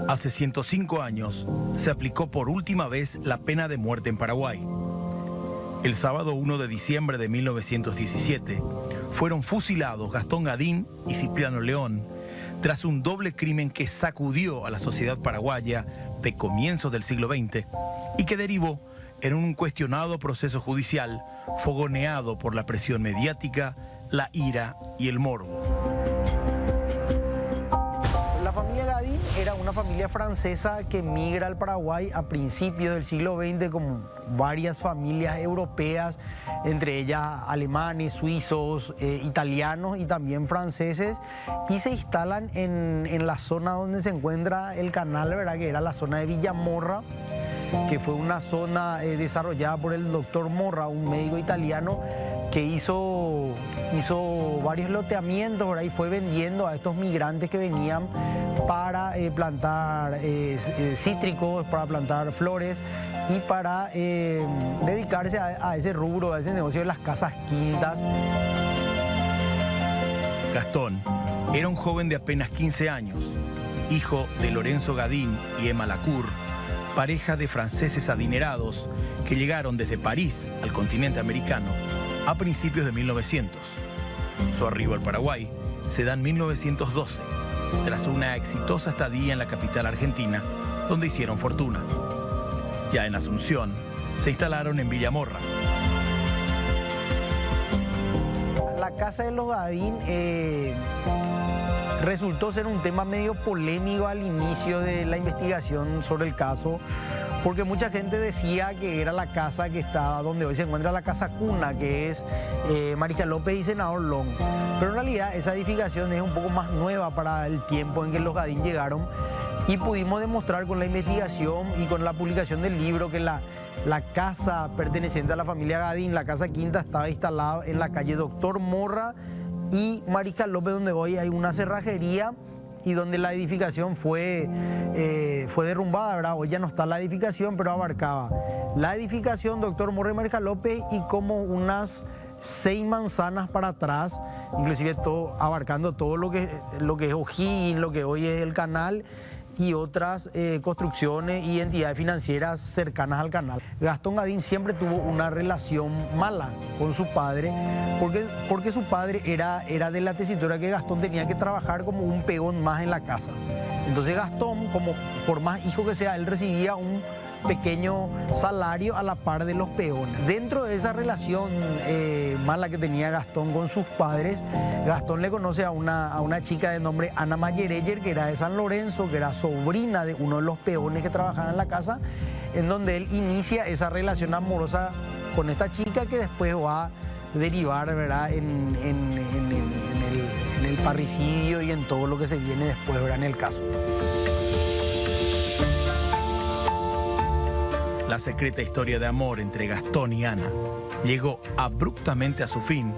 Hace 105 años se aplicó por última vez la pena de muerte en Paraguay. El sábado 1 de diciembre de 1917 fueron fusilados Gastón Gadín y Cipriano León tras un doble crimen que sacudió a la sociedad paraguaya de comienzos del siglo XX y que derivó en un cuestionado proceso judicial fogoneado por la presión mediática, la ira y el morbo. La familia Gadín era una familia francesa que migra al Paraguay a principios del siglo XX, como varias familias europeas, entre ellas alemanes, suizos, italianos y también franceses, y se instalan en la zona donde se encuentra el canal, ¿verdad?, que era la zona de Villamorra, que fue una zona desarrollada por el doctor Morra, un médico italiano que hizo varios loteamientos, ¿verdad?, y fue vendiendo a estos migrantes que venían para plantar cítricos, para plantar flores y para dedicarse a ese rubro, a ese negocio de las casas quintas. Gastón era un joven de apenas 15 años, hijo de Lorenzo Gadín y Emma Lacour, pareja de franceses adinerados que llegaron desde París al continente americano a principios de 1900. Su arribo al Paraguay se da en 1912, tras una exitosa estadía en la capital argentina, donde hicieron fortuna. Ya en Asunción, se instalaron en Villamorra. La casa de los Gadín resultó ser un tema medio polémico al inicio de la investigación sobre el caso, porque mucha gente decía que era la casa que estaba donde hoy se encuentra la Casa Cuna, que es Mariscal López y Senador Long. Pero en realidad esa edificación es un poco más nueva para el tiempo en que los Gadín llegaron, y pudimos demostrar con la investigación y con la publicación del libro que la casa perteneciente a la familia Gadín, la Casa Quinta, estaba instalada en la calle Doctor Morra y Mariscal López, donde hoy hay una cerrajería y donde la edificación fue derrumbada, ¿verdad? Hoy ya no está la edificación, pero abarcaba la edificación Doctor Morra y Mariscal López y como unas 6 manzanas para atrás, inclusive todo, abarcando todo lo que es O'Higgins, lo que hoy es el canal, y otras construcciones y entidades financieras cercanas al canal. Gastón Gadín siempre tuvo una relación mala con su padre, porque su padre era de la tesitura que Gastón tenía que trabajar como un peón más en la casa. Entonces Gastón, como por más hijo que sea, él recibía un pequeño salario a la par de los peones. Dentro de esa relación mala que tenía Gastón con sus padres, Gastón le conoce a una chica de nombre Ana Mayereyer, que era de San Lorenzo, que era sobrina de uno de los peones que trabajaban en la casa, en donde él inicia esa relación amorosa con esta chica que después va a derivar, ¿verdad?, en el parricidio y en todo lo que se viene después, ¿verdad?, en el caso. La secreta historia de amor entre Gastón y Ana llegó abruptamente a su fin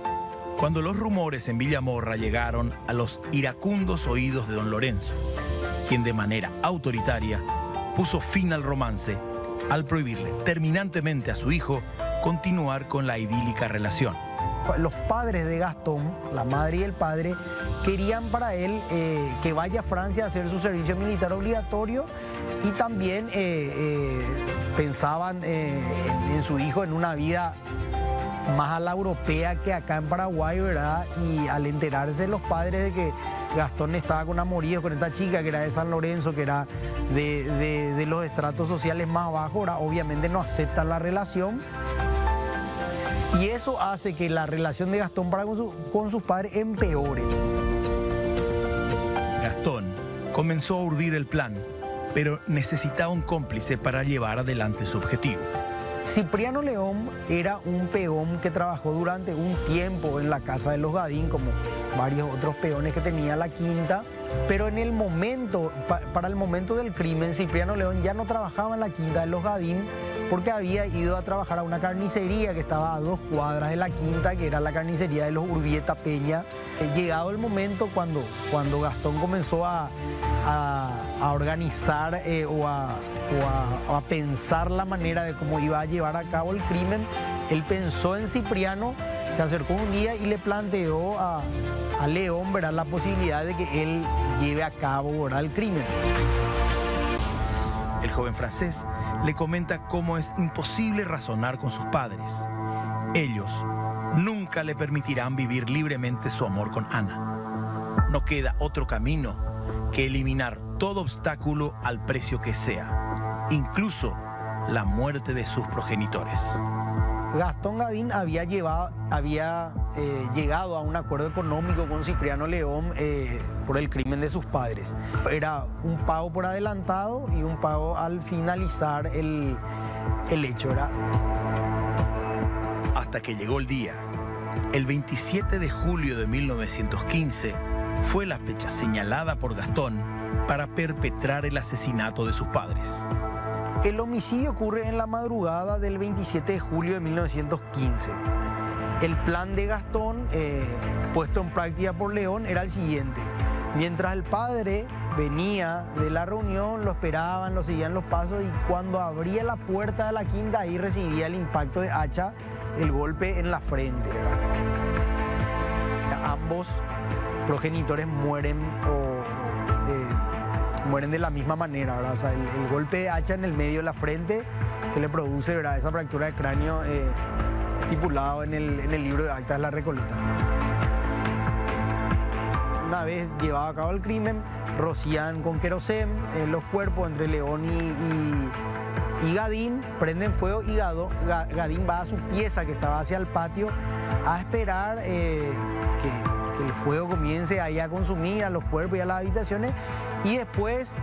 cuando los rumores en Villamorra llegaron a los iracundos oídos de don Lorenzo, quien de manera autoritaria puso fin al romance al prohibirle terminantemente a su hijo continuar con la idílica relación. Los padres de Gastón, la madre y el padre, querían para él que vaya a Francia a hacer su servicio militar obligatorio, y también pensaban en su hijo en una vida más a la europea que acá en Paraguay, ¿verdad? Y al enterarse los padres de que Gastón estaba con amoríos con esta chica que era de San Lorenzo, que era de los estratos sociales más bajos, ¿verdad?, obviamente no aceptan la relación. Y eso hace que la relación de Gastón con sus padres empeore. Gastón comenzó a urdir el plan, pero necesitaba un cómplice para llevar adelante su objetivo. Cipriano León era un peón que trabajó durante un tiempo en la casa de los Gadín, como varios otros peones que tenía la quinta, pero en el momento, para el momento del crimen, Cipriano León ya no trabajaba en la quinta de los Gadín, porque había ido a trabajar a una carnicería que estaba a 2 cuadras de la quinta, que era la carnicería de los Urbieta Peña. Llegado el momento cuando Gastón comenzó a organizar o a pensar la manera de cómo iba a llevar a cabo el crimen, él pensó en Cipriano, se acercó un día y le planteó a León, ¿verdad?, la posibilidad de que él lleve a cabo, ¿verdad?, el crimen. El joven francés le comenta cómo es imposible razonar con sus padres. Ellos nunca le permitirán vivir libremente su amor con Ana. No queda otro camino que eliminar todo obstáculo al precio que sea, incluso la muerte de sus progenitores. Gastón Gadín había llegado a un acuerdo económico con Cipriano León por el crimen de sus padres. Era un pago por adelantado y un pago al finalizar el hecho. Hasta que llegó el día. El 27 de julio de 1915 fue la fecha señalada por Gastón para perpetrar el asesinato de sus padres. El homicidio ocurre en la madrugada del 27 de julio de 1915. El plan de Gastón, puesto en práctica por León, era el siguiente. Mientras el padre venía de la reunión, lo esperaban, lo seguían los pasos y cuando abría la puerta de la quinta, ahí recibía el impacto de hacha, el golpe en la frente, ¿verdad? Ambos progenitores mueren mueren de la misma manera, ¿verdad? O sea, el golpe de hacha en el medio de la frente que le produce, ¿verdad?, esa fractura de cráneo estipulado en el libro de actas de la Recoleta. Una vez llevado a cabo el crimen, rocían con querosén los cuerpos entre León y Gadín, prenden fuego y Gadín va a su pieza que estaba hacia el patio a esperar que el fuego comience ahí a consumir a los cuerpos y a las habitaciones y después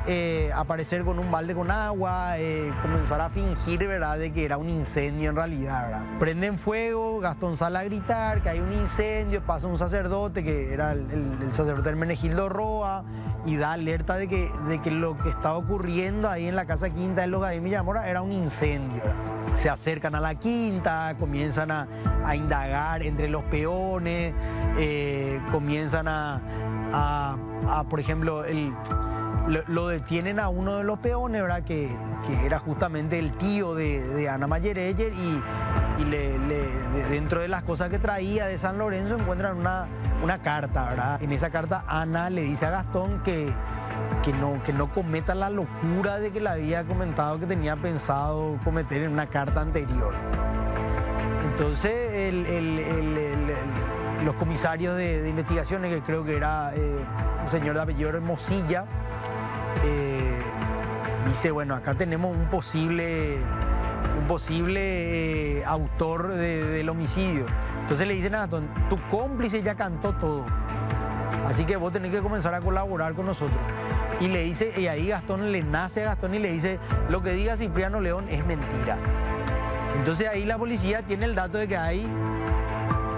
aparecer con un balde con agua, comenzar a fingir, ¿verdad?, de que era un incendio en realidad, ¿verdad? Prenden fuego, Gastón sale a gritar que hay un incendio, pasa un sacerdote que era el sacerdote Hermenegildo Roa y da alerta de que lo que estaba ocurriendo ahí en la casa quinta de los Gadín Villamora era un incendio, ¿verdad? Se acercan a la quinta, comienzan a indagar entre los peones, comienzan por ejemplo, lo detienen a uno de los peones, ¿verdad?, que era justamente el tío de Ana Mayereyer y dentro de las cosas que traía de San Lorenzo encuentran una carta, ¿verdad? En esa carta Ana le dice a Gastón que no cometa la locura de que le había comentado que tenía pensado cometer en una carta anterior. Entonces los comisarios de investigaciones, que creo que era un señor de apellido Hermosilla, dice, bueno, acá tenemos un posible autor del homicidio. Entonces le dicen a Gastón, tu cómplice ya cantó todo, así que vos tenés que comenzar a colaborar con nosotros. Y le dice, y ahí Gastón le nace a Gastón y le dice, lo que diga Cipriano León es mentira. Entonces ahí la policía tiene el dato de que hay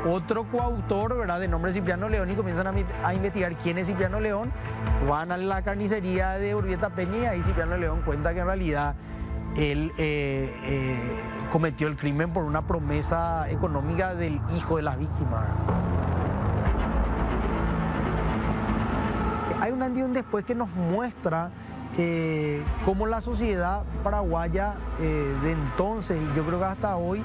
otro coautor, ¿verdad?, de nombre Cipriano León y comienzan a investigar quién es Cipriano León. Van a la carnicería de Urbieta Peña y ahí Cipriano León cuenta que en realidad él cometió el crimen por una promesa económica del hijo de las víctimas. Hay un antes y un después que nos muestra cómo la sociedad paraguaya de entonces, y yo creo que hasta hoy,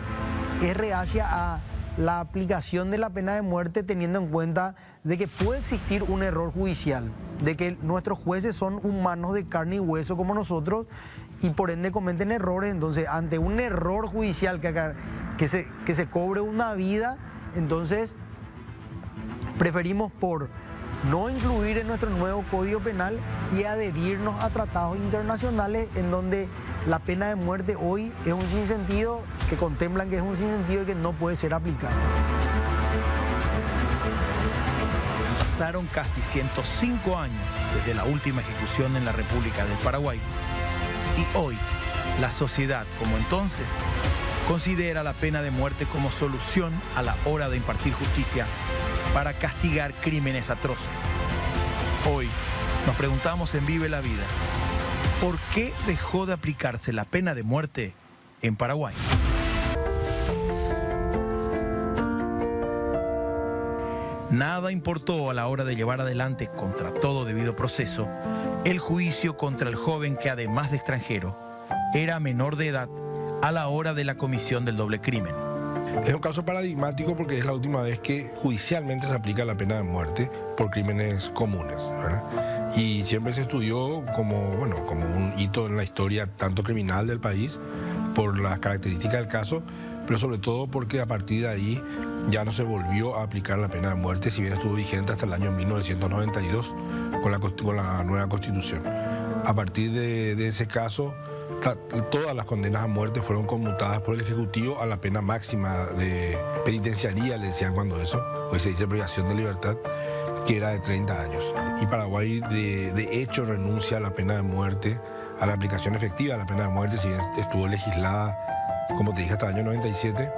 es reacia a la aplicación de la pena de muerte, teniendo en cuenta de que puede existir un error judicial, de que nuestros jueces son humanos de carne y hueso como nosotros y por ende cometen errores. Entonces, ante un error judicial que se cobre una vida, entonces preferimos por no incluir en nuestro nuevo Código Penal y adherirnos a tratados internacionales en donde la pena de muerte hoy es un sinsentido, que contemplan que es un sinsentido y que no puede ser aplicado. Pasaron casi 105 años desde la última ejecución en la República del Paraguay y hoy la sociedad, como entonces, considera la pena de muerte como solución a la hora de impartir justicia para castigar crímenes atroces. Hoy nos preguntamos en Vive la Vida, ¿por qué dejó de aplicarse la pena de muerte en Paraguay? Nada importó a la hora de llevar adelante, contra todo debido proceso, el juicio contra el joven que, además de extranjero, era menor de edad a la hora de la comisión del doble crimen. Es un caso paradigmático porque es la última vez que judicialmente se aplica la pena de muerte por crímenes comunes, ¿verdad? Y siempre se estudió como un hito en la historia tanto criminal del país por las características del caso, pero sobre todo porque a partir de ahí ya no se volvió a aplicar la pena de muerte, si bien estuvo vigente hasta el año 1992 con la nueva Constitución. A partir de ese caso, todas las condenas a muerte fueron conmutadas por el Ejecutivo a la pena máxima de penitenciaría, le decían cuando eso, hoy se dice privación de libertad, que era de 30 años. Y Paraguay de hecho renuncia a la pena de muerte, a la aplicación efectiva de la pena de muerte, si bien estuvo legislada, como te dije, hasta el año 97,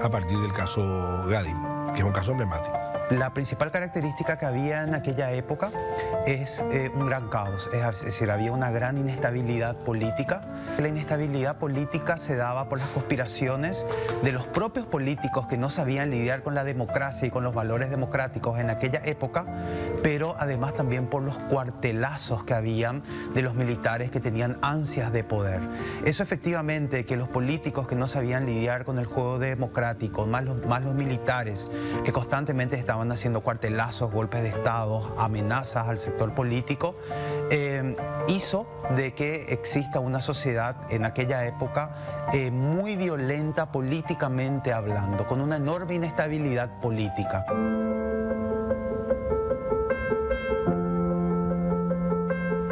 a partir del caso Gadim, que es un caso emblemático. La principal característica que había en aquella época es un gran caos, es decir, había una gran inestabilidad política. La inestabilidad política se daba por las conspiraciones de los propios políticos que no sabían lidiar con la democracia y con los valores democráticos en aquella época, pero además también por los cuartelazos que habían de los militares que tenían ansias de poder. Eso efectivamente, que los políticos que no sabían lidiar con el juego democrático, más los militares que constantemente estaban haciendo cuartelazos, golpes de Estado, amenazas al sector político, hizo de que exista una sociedad en aquella época muy violenta políticamente hablando, con una enorme inestabilidad política.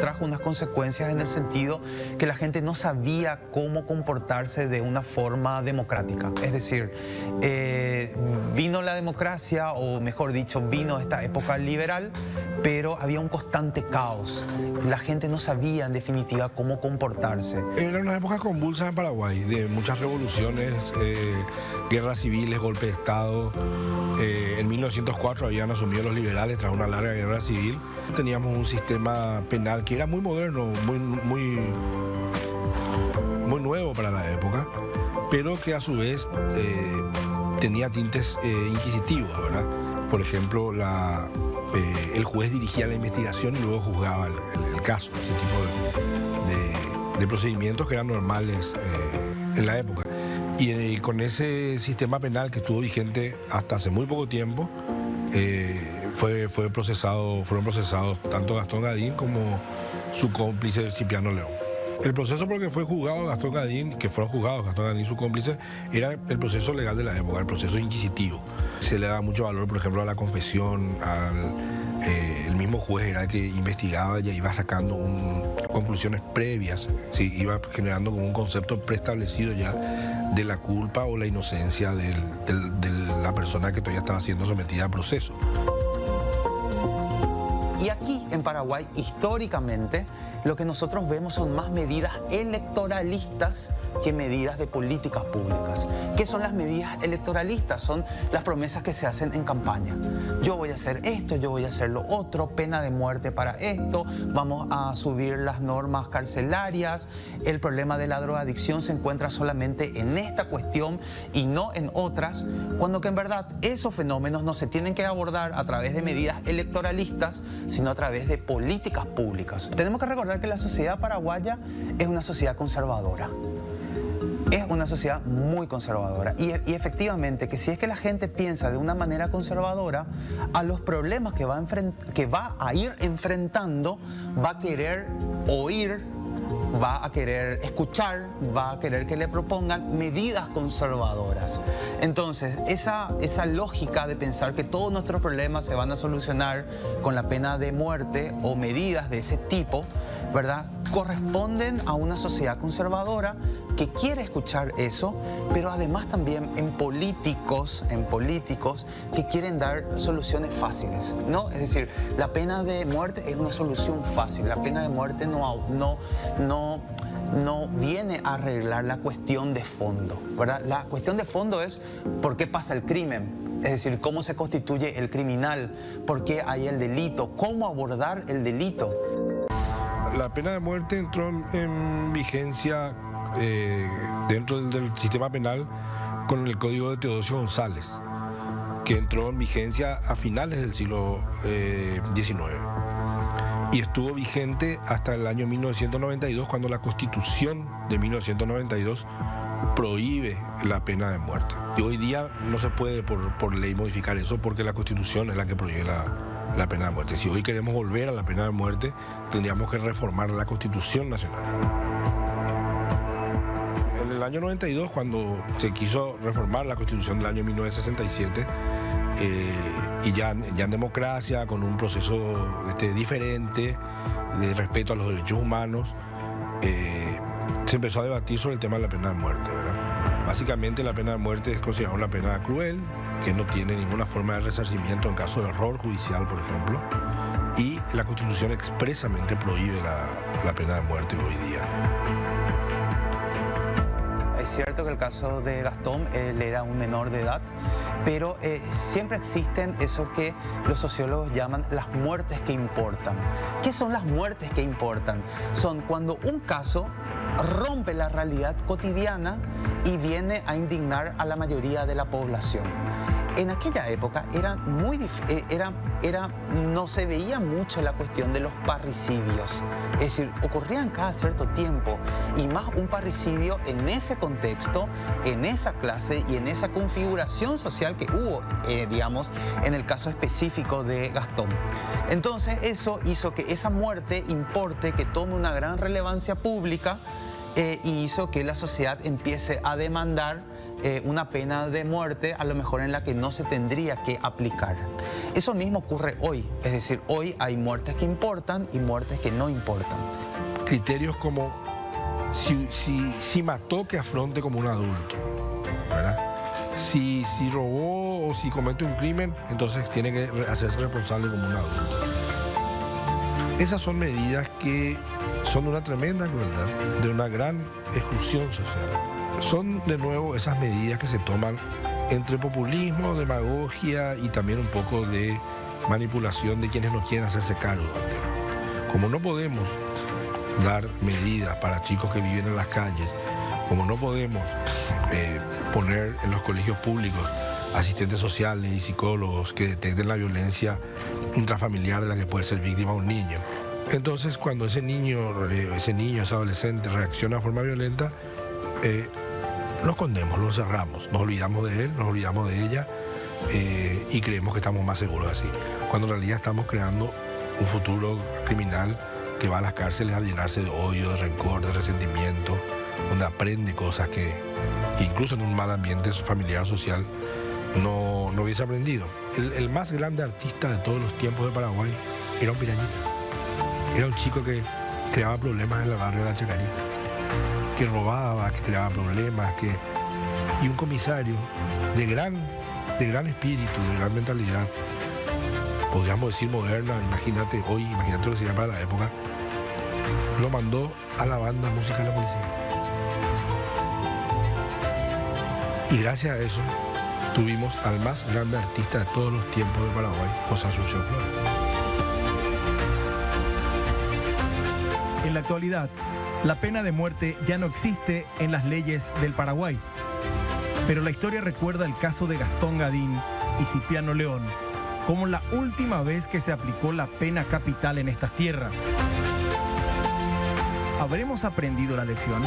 Trajo unas consecuencias en el sentido que la gente no sabía cómo comportarse de una forma democrática. Es decir, vino la democracia, o mejor dicho, vino esta época liberal, pero había un constante caos. La gente no sabía, en definitiva, cómo comportarse. Era una época convulsa en Paraguay, de muchas revoluciones, guerras civiles, golpes de Estado. En 1904 habían asumido los liberales tras una larga guerra civil. Teníamos un sistema penal que era muy moderno, muy nuevo para la época, pero que a su vez tenía tintes inquisitivos, ¿verdad? Por ejemplo, el juez dirigía la investigación y luego juzgaba el caso, ese tipo de procedimientos que eran normales en la época. Y con ese sistema penal que estuvo vigente hasta hace muy poco tiempo, fueron procesados tanto Gastón Gadín como su cómplice Cipriano León. El proceso por el que fue juzgado Gastón Gadín, que fueron juzgados Gastón Gadín y su cómplice, era el proceso legal de la época, el proceso inquisitivo. Se le da mucho valor, por ejemplo, a la confesión, el mismo juez era el que investigaba y iba sacando conclusiones previas, ¿sí? Iba generando como un concepto preestablecido ya de la culpa o la inocencia de la persona que todavía estaba siendo sometida a proceso. Y aquí en Paraguay, históricamente, lo que nosotros vemos son más medidas electoralistas que medidas de políticas públicas. ¿Qué son las medidas electoralistas? Son las promesas que se hacen en campaña. Yo voy a hacer esto, yo voy a hacer lo otro, pena de muerte para esto, vamos a subir las normas carcelarias, el problema de la drogadicción se encuentra solamente en esta cuestión y no en otras, cuando que en verdad esos fenómenos no se tienen que abordar a través de medidas electoralistas, sino a través de políticas públicas. Tenemos que recordar que la sociedad paraguaya es una sociedad conservadora. Es una sociedad muy conservadora y efectivamente que si es que la gente piensa de una manera conservadora, a los problemas que va a ir enfrentando, va a querer oír, va a querer escuchar, va a querer que le propongan medidas conservadoras. Entonces, esa lógica de pensar que todos nuestros problemas se van a solucionar con la pena de muerte o medidas de ese tipo, ¿verdad?, corresponden a una sociedad conservadora que quiere escuchar eso, pero además también en políticos que quieren dar soluciones fáciles, ¿no? Es decir, la pena de muerte es una solución fácil, la pena de muerte no viene a arreglar la cuestión de fondo, ¿verdad? La cuestión de fondo es por qué pasa el crimen, es decir, cómo se constituye el criminal, por qué hay el delito, cómo abordar el delito. La pena de muerte entró en vigencia dentro del sistema penal con el Código de Teodosio González, que entró en vigencia a finales del siglo XIX y estuvo vigente hasta el año 1992, cuando la Constitución de 1992 prohíbe la pena de muerte. Y hoy día no se puede por ley modificar eso porque la Constitución es la que prohíbe la pena de muerte. Si hoy queremos volver a la pena de muerte, tendríamos que reformar la Constitución Nacional. En el año 92, cuando se quiso reformar la Constitución del año 1967, y ya en democracia, con un proceso diferente, de respeto a los derechos humanos, se empezó a debatir sobre el tema de la pena de muerte, ¿verdad? Básicamente la pena de muerte es considerada una pena cruel, que no tiene ninguna forma de resarcimiento en caso de error judicial, por ejemplo, y la Constitución expresamente prohíbe la pena de muerte hoy día. Es cierto que el caso de Gastón, él era un menor de edad, pero siempre existen eso que los sociólogos llaman las muertes que importan. ¿Qué son las muertes que importan? Son cuando un caso rompe la realidad cotidiana y viene a indignar a la mayoría de la población. En aquella época no se veía mucho la cuestión de los parricidios. Es decir, ocurrían cada cierto tiempo, y más un parricidio en ese contexto, en esa clase y en esa configuración social que hubo, digamos, en el caso específico de Gastón. Entonces eso hizo que esa muerte importe, que tome una gran relevancia pública, y hizo que la sociedad empiece a demandar una pena de muerte, a lo mejor en la que no se tendría que aplicar. Eso mismo ocurre hoy, es decir, hoy hay muertes que importan y muertes que no importan. Criterios como si mató, que afronte como un adulto, ¿verdad? Si robó o si comete un crimen, entonces tiene que hacerse responsable como un adulto. Esas son medidas que son de una tremenda crueldad, de una gran exclusión social. Son de nuevo esas medidas que se toman entre populismo, demagogia y también un poco de manipulación de quienes no quieren hacerse cargo del tema. Como no podemos dar medidas para chicos que viven en las calles, como no podemos poner en los colegios públicos asistentes sociales y psicólogos que detecten la violencia intrafamiliar de la que puede ser víctima un niño. Entonces, cuando ese niño, ese adolescente reacciona de forma violenta, lo escondemos, lo encerramos, nos olvidamos de él, nos olvidamos de ella, y creemos que estamos más seguros así. Cuando en realidad estamos creando un futuro criminal que va a las cárceles a llenarse de odio, de rencor, de resentimiento, donde aprende cosas que incluso en un mal ambiente familiar o social no hubiese aprendido. El más grande artista de todos los tiempos de Paraguay era un pirañita. Era un chico que creaba problemas en el barrio de la Chacarita, que robaba, que creaba problemas, y un comisario de gran espíritu, de gran mentalidad, podríamos decir moderna, imagínate lo que sería para la época, lo mandó a la banda Música de la Policía. Y gracias a eso tuvimos al más grande artista de todos los tiempos de Paraguay, José Asunción Flores. En la actualidad, la pena de muerte ya no existe en las leyes del Paraguay. Pero la historia recuerda el caso de Gastón Gadín y Cipriano León como la última vez que se aplicó la pena capital en estas tierras. ¿Habremos aprendido la lección?